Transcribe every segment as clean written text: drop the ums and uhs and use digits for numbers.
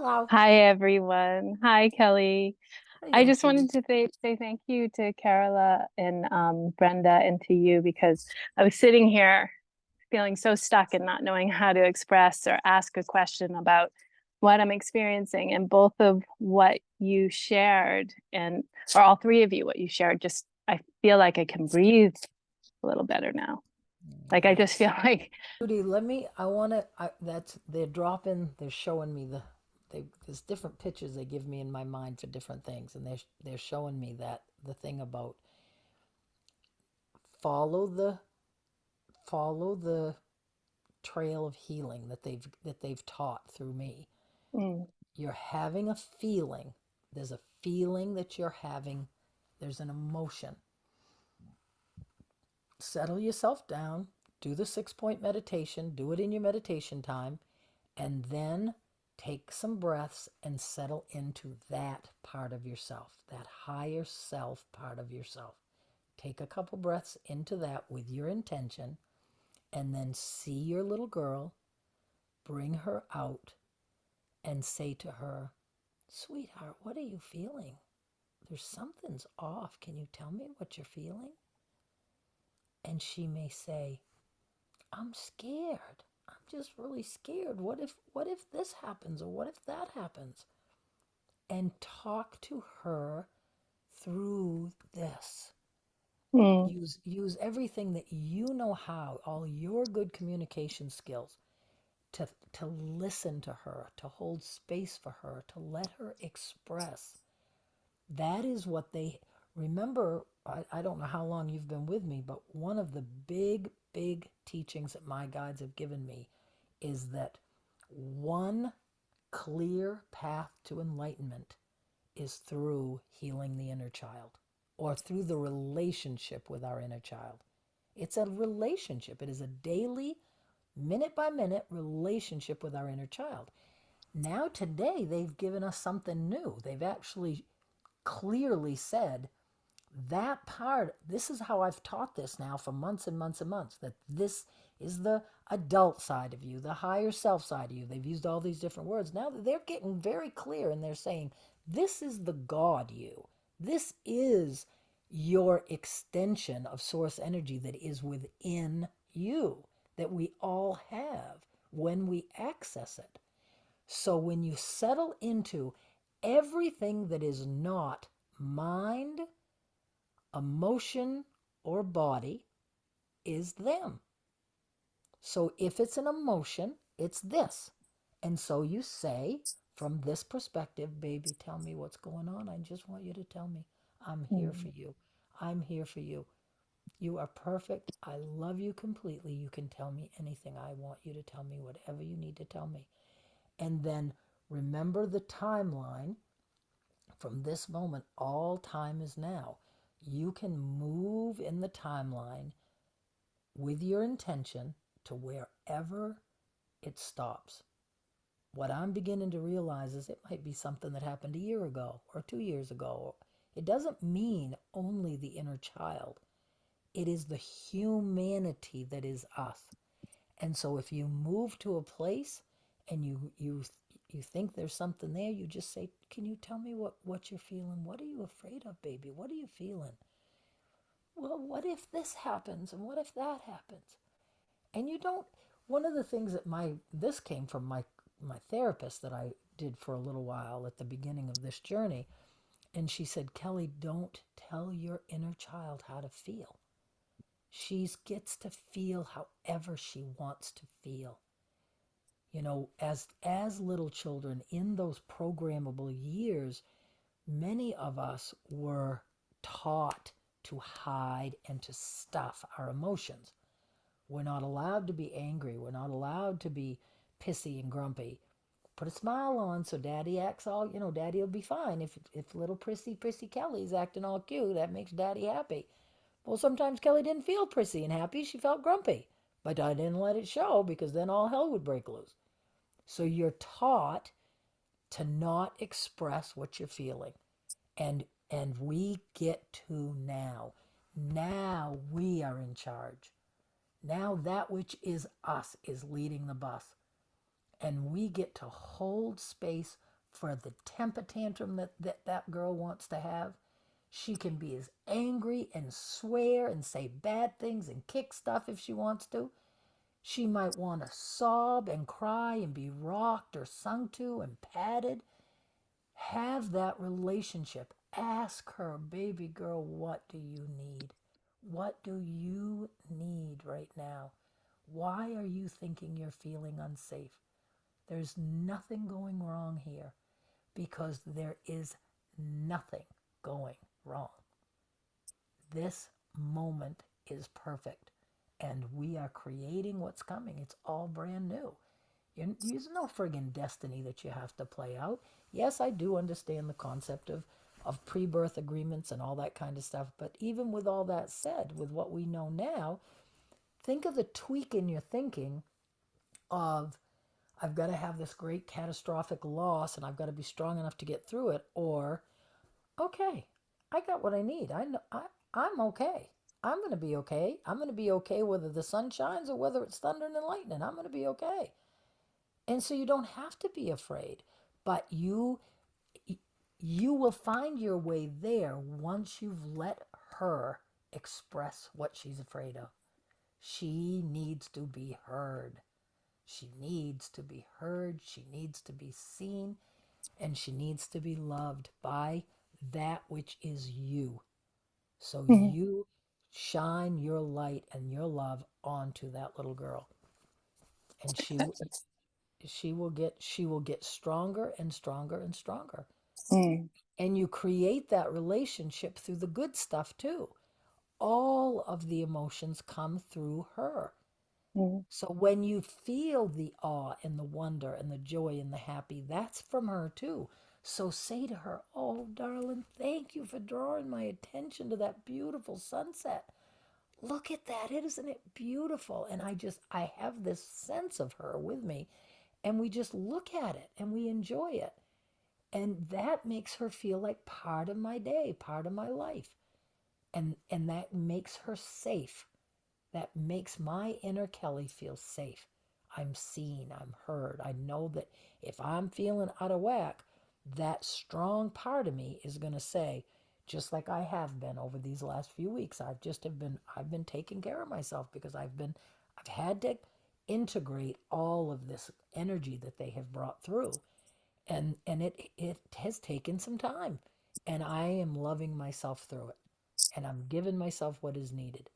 Hello. Hi, everyone. Hi, Kelly. I Hello, just sweetie. wanted to say thank you to Carola and Brenda and to you because I was sitting here feeling so stuck and not knowing how to express or ask a question about what I'm experiencing. And both of what you shared, and or all three of you, what you shared, just I feel like I can breathe a little better now. Like I just feel like, Judy, they're dropping, they're showing me there's different pictures they give me in my mind for different things. And they're showing me that the thing about follow the, follow the trail of healing that they've taught through me. mm, You're having a feeling. There's a feeling that you're having. There's an emotion. Settle yourself down. Do the 6 point meditation. Do it in your meditation time. And then take some breaths and settle into that part of yourself, that higher self part of yourself. Take a couple breaths into that with your intention, and then see your little girl, bring her out, and say to her, "Sweetheart, what are you feeling? There's something's off. Can you tell me what you're feeling?" And she may say, "I'm scared. I'm just really scared. What if this happens, or what if that happens?" And talk to her through this. mm, Use everything that you know how, all your good communication skills, to listen to her, to hold space for her, to let her express. That is what they remember. I don't know how long you've been with me, but one of the big teachings that my guides have given me is that one clear path to enlightenment is through healing the inner child, or through the relationship with our inner child. It's a relationship. It is a daily, minute by minute relationship with our inner child. Now, today, they've given us something new. They've actually clearly said that part, this is how I've taught this now for months and months and months, that this is the adult side of you, the higher self side of you. They've used all these different words. Now they're getting very clear, and they're saying, this is the God you. This is your extension of source energy that is within you, that we all have when we access it. So when you settle into everything that is not mind, emotion, or body, is them. So if it's an emotion, it's this. And so you say, from this perspective, "Baby, tell me what's going on. I just want you to tell me. I'm here for mm, you. I'm here for you. You are perfect. I love you completely. You can tell me anything. I want you to tell me whatever you need to tell me." And then remember the timeline. From this moment, all time is now. You can move in the timeline with your intention to wherever it stops. What I'm beginning to realize is it might be something that happened a year ago or 2 years ago. It doesn't mean only the inner child, it is the humanity that is us. And so if you move to a place and you think there's something there, you just say, "Can you tell me what you're feeling? What are you afraid of, baby? What are you feeling?" "Well, what if this happens, and what if that happens?" And you don't, one of the things that this came from my therapist that I did for a little while at the beginning of this journey. And she said, "Kelly, don't tell your inner child how to feel. She gets to feel however she wants to feel." As little children in those programmable years, many of us were taught to hide and to stuff our emotions. We're not allowed to be angry. We're not allowed to be pissy and grumpy. Put a smile on so daddy acts all, daddy will be fine. If little prissy Kelly's acting all cute, that makes daddy happy. Well, sometimes Kelly didn't feel prissy and happy. She felt grumpy. But I didn't let it show, because then all hell would break loose. So you're taught to not express what you're feeling. And we get to now. Now we are in charge. Now that which is us is leading the bus. And we get to hold space for the temper tantrum that girl wants to have. She can be as angry and swear and say bad things and kick stuff if she wants to. She might want to sob and cry and be rocked or sung to and patted. Have that relationship. Ask her, baby girl, what do you need? What do you need right now? Why are you thinking you're feeling unsafe? There's nothing going wrong here because there is nothing going wrong. This moment is perfect and we are creating what's coming. It's all brand new. There's no friggin' destiny that you have to play out. Yes, I do understand the concept of pre birth agreements and all that kind of stuff. But even with all that said, with what we know now, think of the tweak in your thinking of, I've got to have this great catastrophic loss and I've got to be strong enough to get through it. Or, okay, I got what I need. I know I'm okay. I'm going to be okay. I'm going to be okay whether the sun shines or whether it's thunder and lightning. I'm going to be okay. And so you don't have to be afraid, but you will find your way there once you've let her express what she's afraid of. She needs to be heard. She needs to be heard. She needs to be seen. And she needs to be loved by that which is you. So Mhm. you shine your light and your love onto that little girl. And she will get stronger and stronger and stronger. Mm, And you create that relationship through the good stuff too. All of the emotions come through her. mm, So when you feel the awe and the wonder and the joy and the happy, that's from her too. So say to her, oh, darling, thank you for drawing my attention to that beautiful sunset. Look at that. Isn't it beautiful? And I have this sense of her with me. And we just look at it and we enjoy it. And that makes her feel like part of my day, part of my life. And that makes her safe. That makes my inner Kelly feel safe. I'm seen, I'm heard. I know that if I'm feeling out of whack, that strong part of me is going to say, just like I have been over these last few weeks, I've been taking care of myself because I've had to integrate all of this energy that they have brought through. And it has taken some time. And I am loving myself through it. And I'm giving myself what is needed.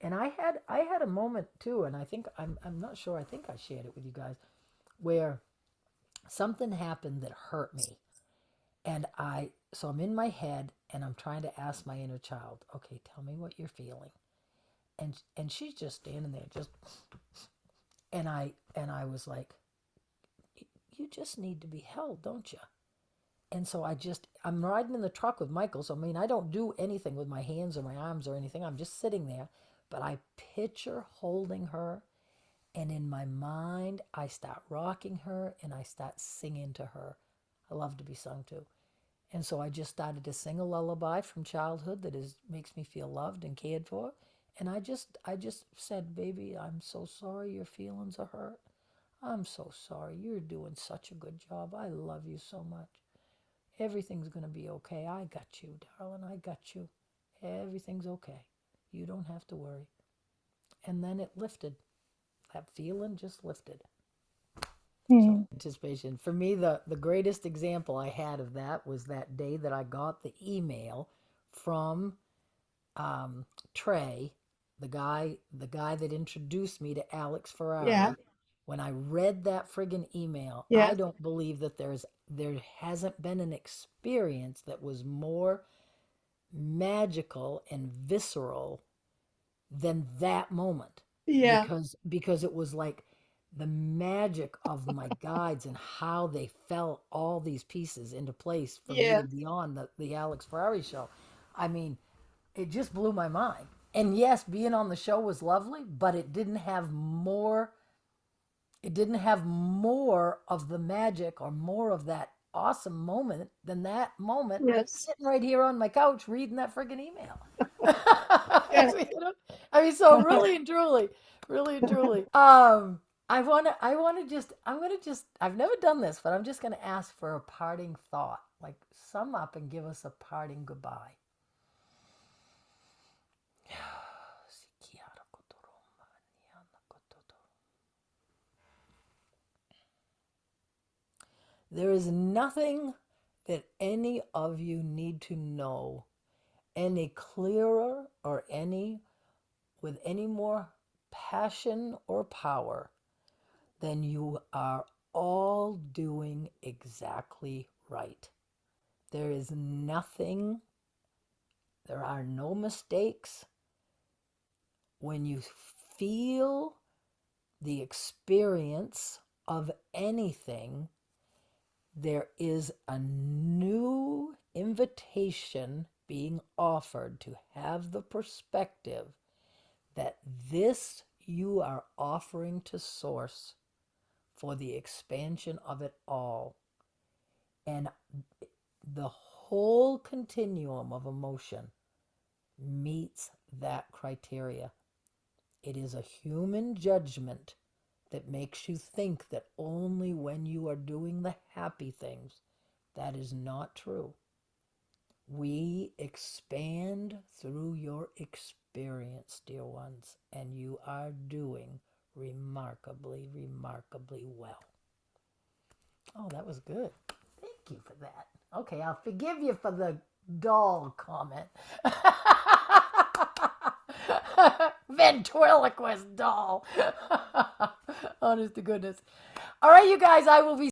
And I had a moment too, and I think I'm not sure, I think I shared it with you guys, where something happened that hurt me. And I'm in my head and I'm trying to ask my inner child, okay, tell me what you're feeling. And she's just standing there, just, and I was like, you just need to be held, don't you? And so I'm riding in the truck with Michael. So, I mean, I don't do anything with my hands or my arms or anything. I'm just sitting there. But I picture holding her. And in my mind, I start rocking her and I start singing to her. I love to be sung to. And so I just started to sing a lullaby from childhood that makes me feel loved and cared for. And I just said, baby, I'm so sorry your feelings are hurt. I'm so sorry. You're doing such a good job. I love you so much. Everything's going to be okay. I got you, darling. I got you. Everything's okay. You don't have to worry. And then it lifted. That feeling just lifted. So, mm. anticipation. For me, the greatest example I had of that was that day that I got the email from um, Trey, the guy that introduced me to Alex Yeah, Ferrari. When I read that friggin' email, I yeah, don't believe that there hasn't been an experience that was more magical and visceral than that moment, yeah, because it was like the magic of my guides and how they fell all these pieces into place for me yeah, to be on the Alex Ferrari show. I mean, it just blew my mind. And yes, being on the show was lovely, but it didn't have more of the magic or more of that awesome moment than that moment yes, sitting right here on my couch reading that friggin' email. I yeah. mean, so really and truly, really and truly. I've never done this, but I'm just gonna ask for a parting thought. Like sum up and give us a parting goodbye. There is nothing that any of you need to know any clearer or any with any more passion or power than you are all doing exactly right. There is nothing, there are no mistakes. When you feel the experience of anything, there is a new invitation being offered to have the perspective that this you are offering to Source for the expansion of it all. And the whole continuum of emotion meets that criteria. It is a human judgment that makes you think that only when you are doing the happy things. That is not true. We expand through your experience, dear ones, and you are doing remarkably, remarkably well. Oh, that was good. Thank you for that. Okay, I'll forgive you for the doll comment. Ventriloquist doll. Honest to goodness. All right, you guys, I will be